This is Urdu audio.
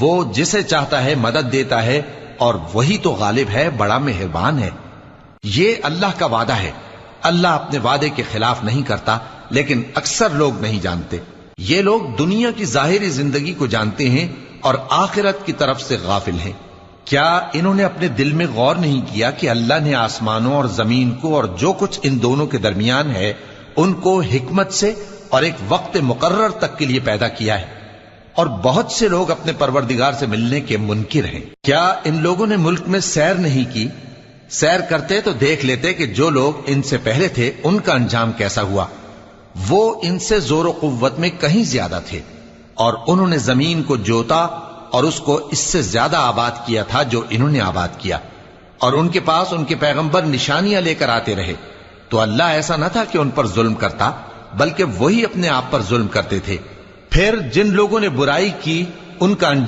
وہ جسے چاہتا ہے مدد دیتا ہے اور وہی تو غالب ہے، بڑا مہربان ہے۔ یہ اللہ کا وعدہ ہے، اللہ اپنے وعدے کے خلاف نہیں کرتا، لیکن اکثر لوگ نہیں جانتے۔ یہ لوگ دنیا کی ظاہری زندگی کو جانتے ہیں اور آخرت کی طرف سے غافل ہیں۔ کیا انہوں نے اپنے دل میں غور نہیں کیا کہ اللہ نے آسمانوں اور زمین کو اور جو کچھ ان دونوں کے درمیان ہے ان کو حکمت سے اور ایک وقت مقرر تک کے لیے پیدا کیا ہے، اور بہت سے لوگ اپنے پروردگار سے ملنے کے منکر ہیں۔ کیا ان لوگوں نے ملک میں سیر نہیں کی؟ سیر کرتے تو دیکھ لیتے کہ جو لوگ ان سے پہلے تھے ان کا انجام کیسا ہوا۔ وہ ان سے زور و قوت میں کہیں زیادہ تھے، اور انہوں نے زمین کو جوتا اور اس کو اس سے زیادہ آباد کیا تھا جو انہوں نے آباد کیا، اور ان کے پاس ان کے پیغمبر نشانیاں لے کر آتے رہے۔ تو اللہ ایسا نہ تھا کہ ان پر ظلم کرتا، بلکہ وہی اپنے آپ پر ظلم کرتے تھے۔ پھر جن لوگوں نے برائی کی ان کا